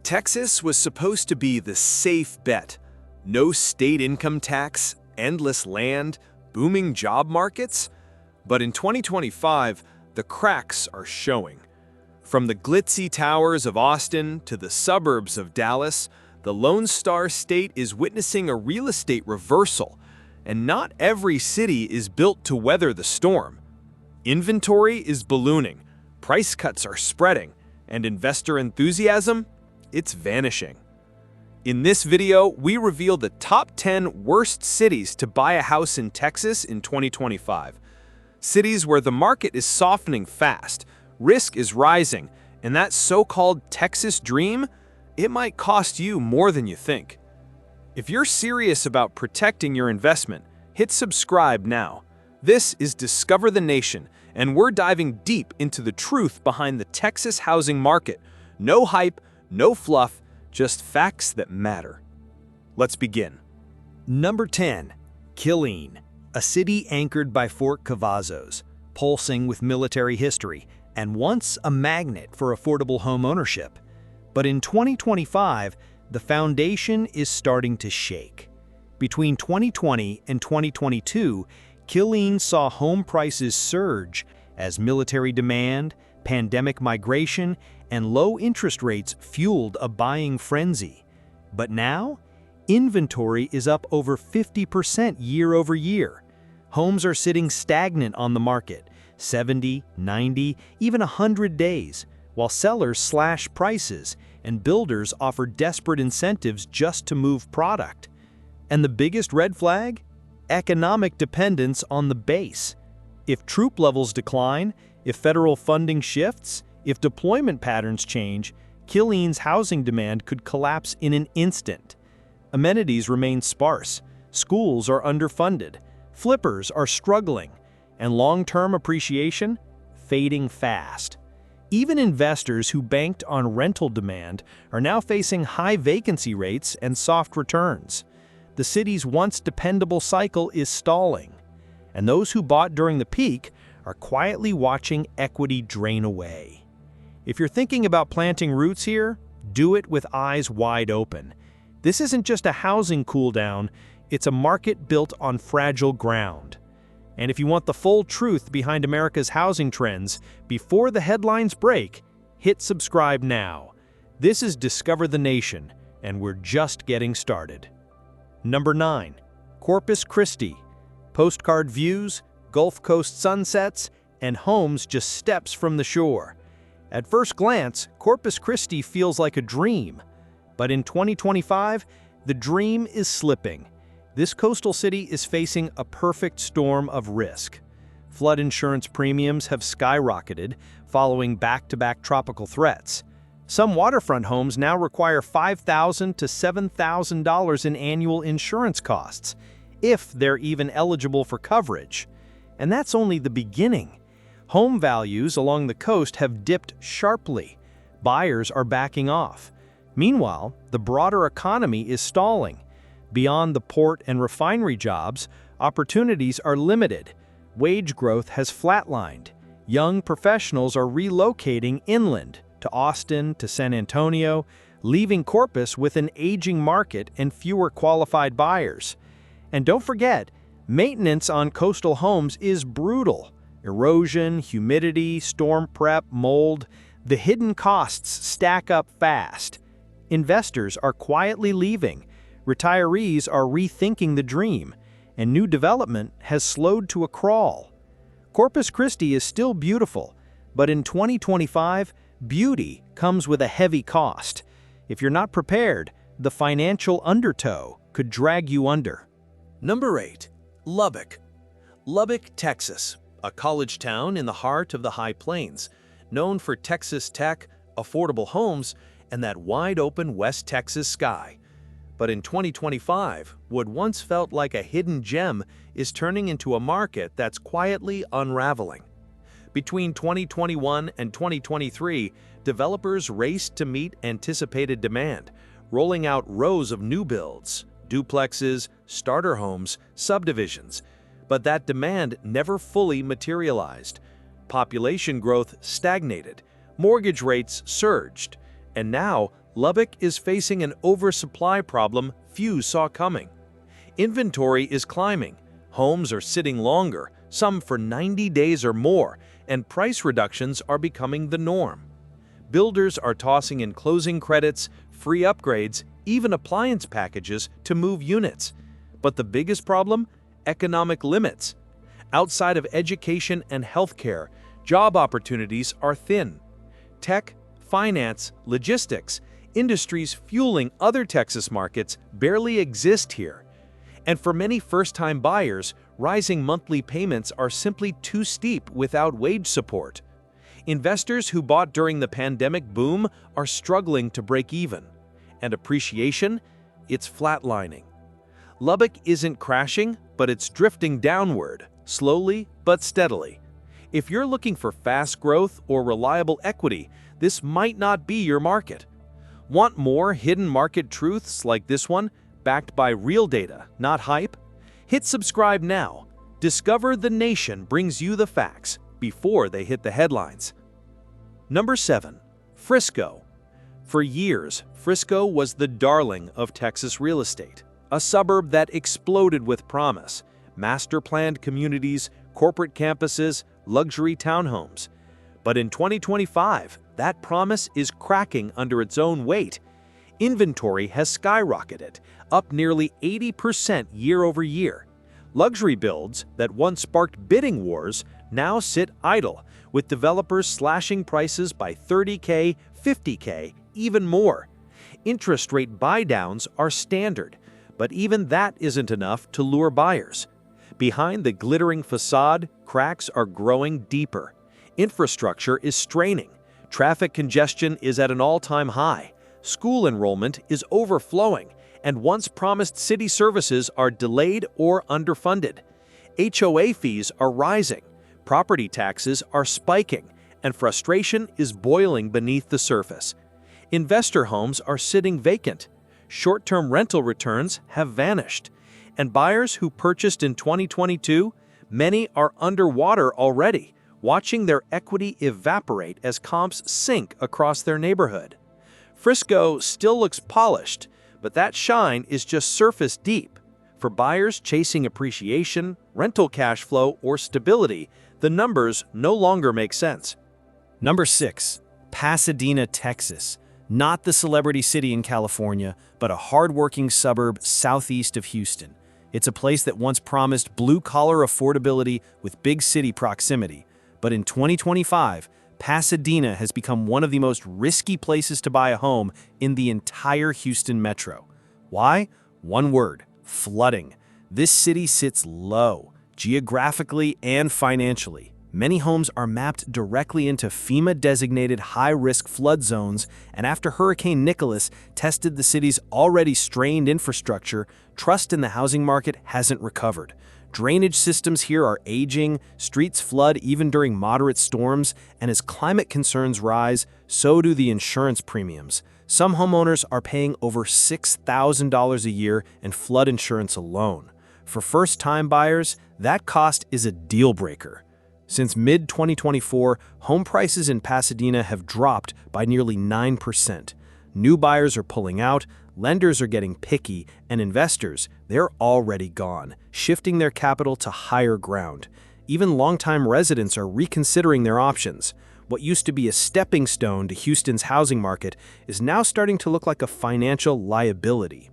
Texas was supposed to be the safe bet. No state income tax, endless land, booming job markets. But in 2025, the cracks are showing. From the glitzy towers of Austin to the suburbs of Dallas, the Lone Star State is witnessing a real estate reversal, and not every city is built to weather the storm. Inventory is ballooning, price cuts are spreading, and investor enthusiasm, it's vanishing. In this video, we reveal the top 10 worst cities to buy a house in Texas in 2025. Cities where the market is softening fast, risk is rising, and that so-called Texas dream, it might cost you more than you think. If you're serious about protecting your investment, hit subscribe now. This is Discover the Nation, and we're diving deep into the truth behind the Texas housing market. No hype, no fluff, just facts that matter. Let's begin. Number 10. Killeen, a city anchored by Fort Cavazos, pulsing with military history, and once a magnet for affordable home ownership. But in 2025, the foundation is starting to shake. Between 2020 and 2022, Killeen saw home prices surge as military demand, pandemic migration, and low interest rates fueled a buying frenzy. But now, inventory is up over 50% year over year. Homes are sitting stagnant on the market, 70, 90, even 100 days, while sellers slash prices and builders offer desperate incentives just to move product. And the biggest red flag? Economic dependence on the base. If troop levels decline, if federal funding shifts, if deployment patterns change, Killeen's housing demand could collapse in an instant. Amenities remain sparse, schools are underfunded, flippers are struggling, and long-term appreciation fading fast. Even investors who banked on rental demand are now facing high vacancy rates and soft returns. The city's once dependable cycle is stalling, and those who bought during the peak are quietly watching equity drain away. If you're thinking about planting roots here, do it with eyes wide open. This isn't just a housing cooldown, it's a market built on fragile ground. And if you want the full truth behind America's housing trends before the headlines break, hit subscribe now. This is Discover the Nation, and we're just getting started. Number 9. Corpus Christi. Postcard views, Gulf Coast sunsets, and homes just steps from the shore. At first glance, Corpus Christi feels like a dream. But in 2025, the dream is slipping. This coastal city is facing a perfect storm of risk. Flood insurance premiums have skyrocketed following back-to-back tropical threats. Some waterfront homes now require $5,000 to $7,000 in annual insurance costs, if they're even eligible for coverage. And that's only the beginning. Home values along the coast have dipped sharply. Buyers are backing off. Meanwhile, the broader economy is stalling. Beyond the port and refinery jobs, opportunities are limited. Wage growth has flatlined. Young professionals are relocating inland to Austin, to San Antonio, leaving Corpus with an aging market and fewer qualified buyers. And don't forget, maintenance on coastal homes is brutal. Erosion, humidity, storm prep, mold, the hidden costs stack up fast. Investors are quietly leaving. Retirees are rethinking the dream, and new development has slowed to a crawl. Corpus Christi is still beautiful, but in 2025, beauty comes with a heavy cost. If you're not prepared, the financial undertow could drag you under. Number 8. Lubbock. Lubbock, Texas, a college town in the heart of the High Plains, known for Texas tech, affordable homes, and that wide-open West Texas sky. But in 2025, what once felt like a hidden gem is turning into a market that's quietly unraveling. Between 2021 and 2023, developers raced to meet anticipated demand, rolling out rows of new builds, duplexes, starter homes, subdivisions. But that demand never fully materialized. Population growth stagnated, mortgage rates surged, and now Lubbock is facing an oversupply problem few saw coming. Inventory is climbing, homes are sitting longer, some for 90 days or more, and price reductions are becoming the norm. Builders are tossing in closing credits, free upgrades, even appliance packages to move units. But the biggest problem? Economic limits. Outside of education and healthcare, job opportunities are thin. Tech, finance, logistics, industries fueling other Texas markets barely exist here. And for many first-time buyers, rising monthly payments are simply too steep without wage support. Investors who bought during the pandemic boom are struggling to break even. And appreciation? It's flatlining. Lubbock isn't crashing, but it's drifting downward, slowly but steadily. If you're looking for fast growth or reliable equity, this might not be your market. Want more hidden market truths like this one, backed by real data, not hype? Hit subscribe now. Discover the Nation brings you the facts before they hit the headlines. Number 7. Frisco. For years, Frisco was the darling of Texas real estate, a suburb that exploded with promise: master-planned communities, corporate campuses, luxury townhomes. But in 2025, that promise is cracking under its own weight. Inventory has skyrocketed, up nearly 80% year over year. Luxury builds that once sparked bidding wars now sit idle, with developers slashing prices by $30K, $50K, even more. Interest rate buy-downs are standard, but even that isn't enough to lure buyers. Behind the glittering facade, cracks are growing deeper. Infrastructure is straining. Traffic congestion is at an all-time high. School enrollment is overflowing, and once promised city services are delayed or underfunded. HOA fees are rising. Property taxes are spiking, and frustration is boiling beneath the surface. Investor homes are sitting vacant. Short-term rental returns have vanished. And buyers who purchased in 2022, many are underwater already, watching their equity evaporate as comps sink across their neighborhood. Frisco still looks polished, but that shine is just surface deep. For buyers chasing appreciation, rental cash flow, or stability, the numbers no longer make sense. Number 6. Pasadena, Texas. Not the celebrity city in California, but a hardworking suburb southeast of Houston. It's a place that once promised blue-collar affordability with big city proximity. But in 2025, Pasadena has become one of the most risky places to buy a home in the entire Houston metro. Why? One word: flooding. This city sits low, geographically and financially. Many homes are mapped directly into FEMA-designated high-risk flood zones, and after Hurricane Nicholas tested the city's already strained infrastructure, trust in the housing market hasn't recovered. Drainage systems here are aging, streets flood even during moderate storms, and as climate concerns rise, so do the insurance premiums. Some homeowners are paying over $6,000 a year in flood insurance alone. For first-time buyers, that cost is a deal-breaker. Since mid-2024, home prices in Pasadena have dropped by nearly 9%. New buyers are pulling out, lenders are getting picky, and investors, they're already gone, shifting their capital to higher ground. Even longtime residents are reconsidering their options. What used to be a stepping stone to Houston's housing market is now starting to look like a financial liability.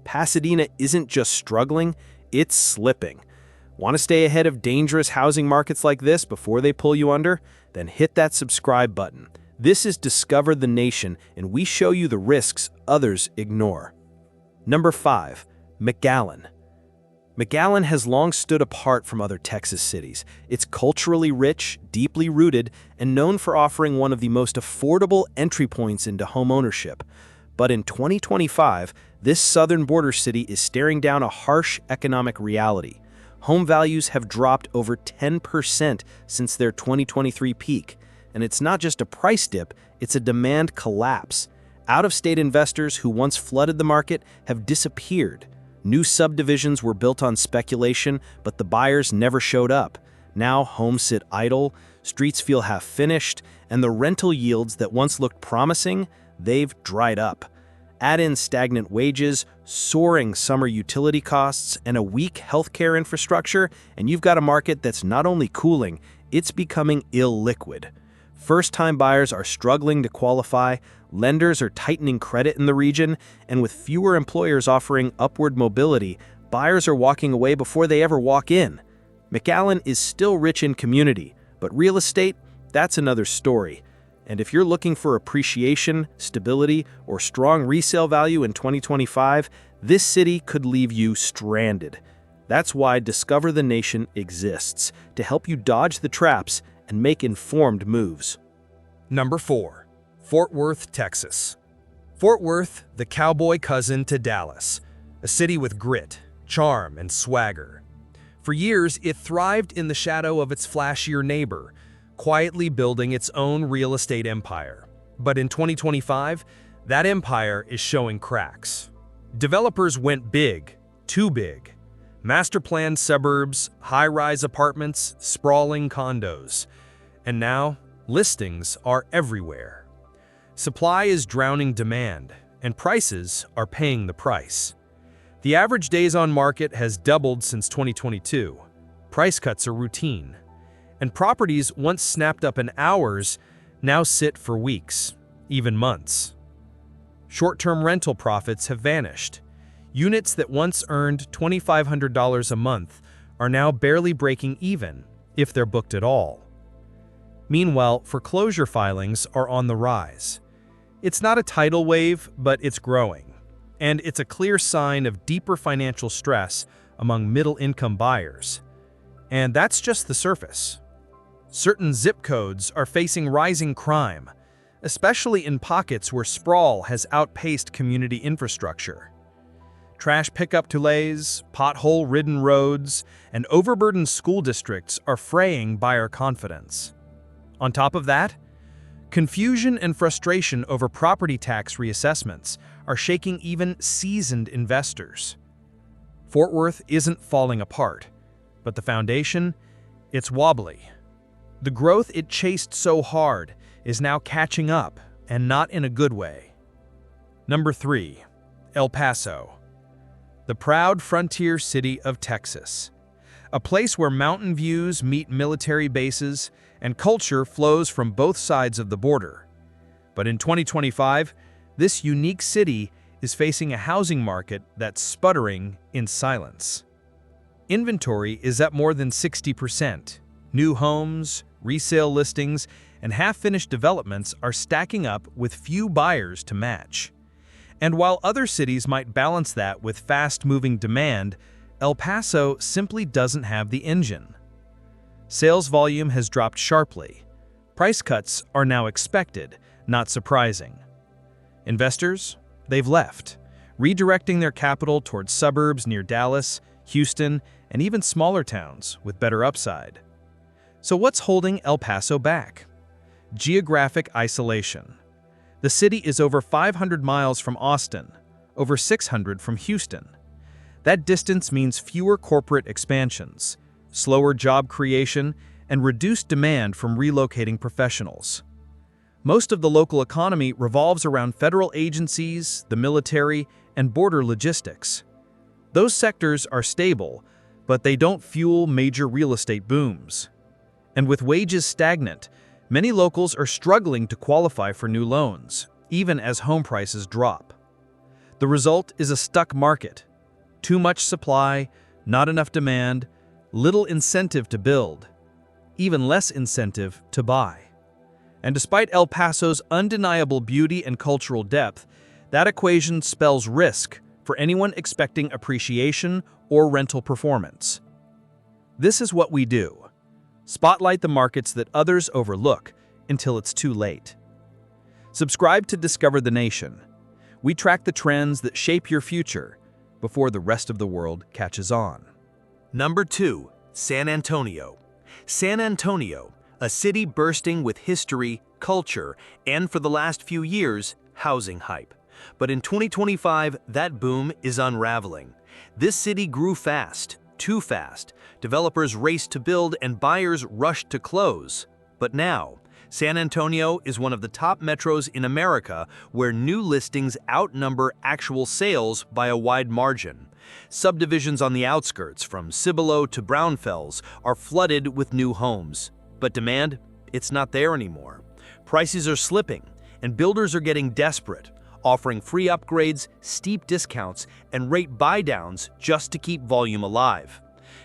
Pasadena isn't just struggling, it's slipping. Want to stay ahead of dangerous housing markets like this before they pull you under? Then hit that subscribe button. This is Discover the Nation, and we show you the risks others ignore. Number 5. McAllen. McAllen has long stood apart from other Texas cities. It's culturally rich, deeply rooted, and known for offering one of the most affordable entry points into homeownership. But in 2025, this southern border city is staring down a harsh economic reality. Home values have dropped over 10% since their 2023 peak. And it's not just a price dip, it's a demand collapse. Out-of-state investors who once flooded the market have disappeared. New subdivisions were built on speculation, but the buyers never showed up. Now homes sit idle, streets feel half-finished, and the rental yields that once looked promising, they've dried up. Add in stagnant wages, soaring summer utility costs, and a weak healthcare infrastructure, and you've got a market that's not only cooling, it's becoming illiquid. First-time buyers are struggling to qualify, lenders are tightening credit in the region, and with fewer employers offering upward mobility, buyers are walking away before they ever walk in. McAllen is still rich in community, but real estate, that's another story. And if you're looking for appreciation, stability, or strong resale value in 2025, this city could leave you stranded. That's why Discover the Nation exists, to help you dodge the traps and make informed moves. Number 4. Fort Worth, Texas. Fort Worth, the cowboy cousin to Dallas, a city with grit, charm, and swagger. For years, it thrived in the shadow of its flashier neighbor, quietly building its own real estate empire. But in 2025, that empire is showing cracks. Developers went big, too big. Master-planned suburbs, high-rise apartments, sprawling condos. And now, listings are everywhere. Supply is drowning demand, and prices are paying the price. The average days on market has doubled since 2022. Price cuts are routine. And properties once snapped up in hours now sit for weeks, even months. Short-term rental profits have vanished. Units that once earned $2,500 a month are now barely breaking even, if they're booked at all. Meanwhile, foreclosure filings are on the rise. It's not a tidal wave, but it's growing. And it's a clear sign of deeper financial stress among middle-income buyers. And that's just the surface. Certain zip codes are facing rising crime, especially in pockets where sprawl has outpaced community infrastructure. Trash pickup delays, pothole-ridden roads, and overburdened school districts are fraying buyer confidence. On top of that, confusion and frustration over property tax reassessments are shaking even seasoned investors. Fort Worth isn't falling apart, but the foundation, it's wobbly. The growth it chased so hard is now catching up, and not in a good way. Number 3. El Paso. The proud frontier city of Texas. A place where mountain views meet military bases and culture flows from both sides of the border. But in 2025, this unique city is facing a housing market that's sputtering in silence. Inventory is up more than 60%. New homes, resale listings, and half-finished developments are stacking up with few buyers to match. And while other cities might balance that with fast-moving demand, El Paso simply doesn't have the engine. Sales volume has dropped sharply. Price cuts are now expected, not surprising. Investors, they've left, redirecting their capital towards suburbs near Dallas, Houston, and even smaller towns with better upside. So what's holding El Paso back? Geographic isolation. The city is over 500 miles from Austin, over 600 from Houston. That distance means fewer corporate expansions, slower job creation, and reduced demand from relocating professionals. Most of the local economy revolves around federal agencies, the military, and border logistics. Those sectors are stable, but they don't fuel major real estate booms. And with wages stagnant, many locals are struggling to qualify for new loans, even as home prices drop. The result is a stuck market. Too much supply, not enough demand, little incentive to build, even less incentive to buy. And despite El Paso's undeniable beauty and cultural depth, that equation spells risk for anyone expecting appreciation or rental performance. This is what we do. Spotlight the markets that others overlook until it's too late. Subscribe to Discover the Nation. We track the trends that shape your future before the rest of the world catches on. Number 2. San Antonio. San Antonio, a city bursting with history, culture, and for the last few years, housing hype. But in 2025, that boom is unraveling. This city grew fast, too fast. Developers raced to build and buyers rushed to close. But now, San Antonio is one of the top metros in America where new listings outnumber actual sales by a wide margin. Subdivisions on the outskirts, from Cibolo to Brownfells, are flooded with new homes. But demand? It's not there anymore. Prices are slipping, and builders are getting desperate, offering free upgrades, steep discounts, and rate buy-downs just to keep volume alive.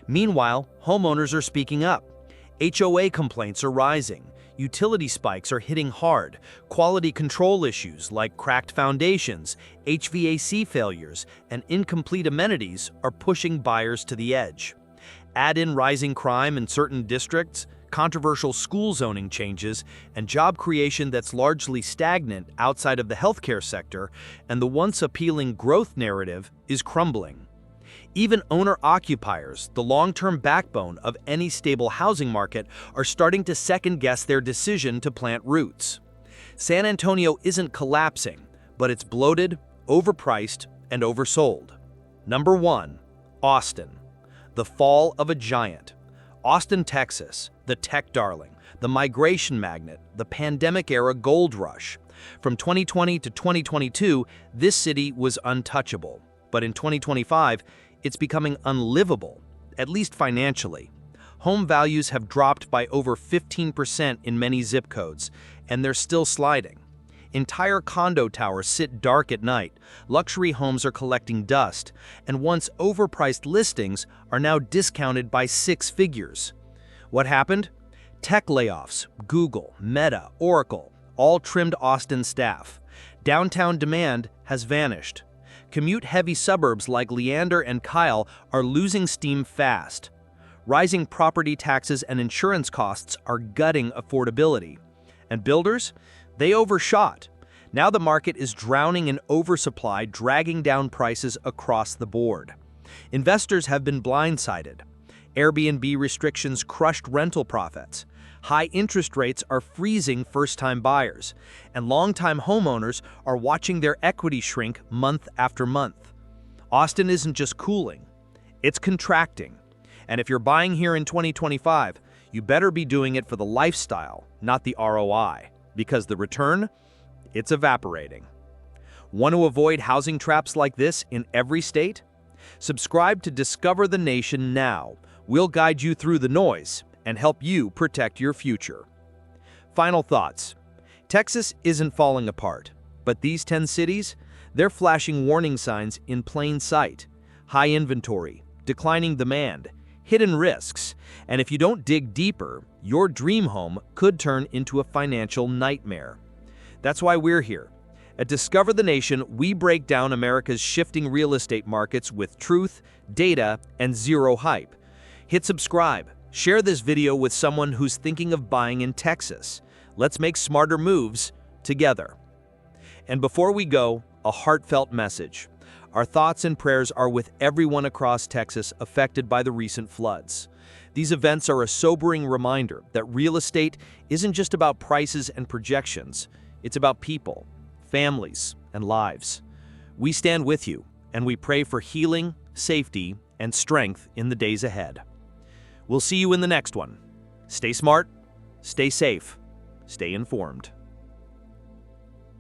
Meanwhile, homeowners are speaking up. HOA complaints are rising. Utility spikes are hitting hard. Quality control issues like cracked foundations, HVAC failures, and incomplete amenities are pushing buyers to the edge. Add in rising crime in certain districts, controversial school zoning changes, and job creation that's largely stagnant outside of the healthcare sector, and the once appealing growth narrative is crumbling. Even owner-occupiers, the long-term backbone of any stable housing market, are starting to second-guess their decision to plant roots. San Antonio isn't collapsing, but it's bloated, overpriced, and oversold. Number 1. Austin. The fall of a giant. Austin, Texas, the tech darling, the migration magnet, the pandemic-era gold rush. From 2020 to 2022, this city was untouchable. But in 2025, it's becoming unlivable, at least financially. Home values have dropped by over 15% in many zip codes, and they're still sliding. Entire condo towers sit dark at night, luxury homes are collecting dust, and once overpriced listings are now discounted by 6 figures. What happened? Tech layoffs, Google, Meta, Oracle, all trimmed Austin staff. Downtown demand has vanished. Commute-heavy suburbs like Leander and Kyle are losing steam fast. Rising property taxes and insurance costs are gutting affordability. And builders? They overshot. Now the market is drowning in oversupply, dragging down prices across the board. Investors have been blindsided. Airbnb restrictions crushed rental profits. High interest rates are freezing first-time buyers, and long-time homeowners are watching their equity shrink month after month. Austin isn't just cooling, it's contracting. And if you're buying here in 2025, you better be doing it for the lifestyle, not the ROI, because the return, it's evaporating. Want to avoid housing traps like this in every state? Subscribe to Discover the Nation now. We'll guide you through the noise and help you protect your future. Final thoughts. Texas isn't falling apart, but these 10 cities, they're flashing warning signs in plain sight. High inventory, declining demand, hidden risks, and if you don't dig deeper, your dream home could turn into a financial nightmare. That's why we're here. At Discover the Nation, we break down America's shifting real estate markets with truth, data, and zero hype. Hit subscribe. Share this video with someone who's thinking of buying in Texas. Let's make smarter moves together. And before we go, a heartfelt message. Our thoughts and prayers are with everyone across Texas affected by the recent floods. These events are a sobering reminder that real estate isn't just about prices and projections. It's about people, families, and lives. We stand with you, and we pray for healing, safety, and strength in the days ahead. We'll see you in the next one. Stay smart, stay safe, stay informed.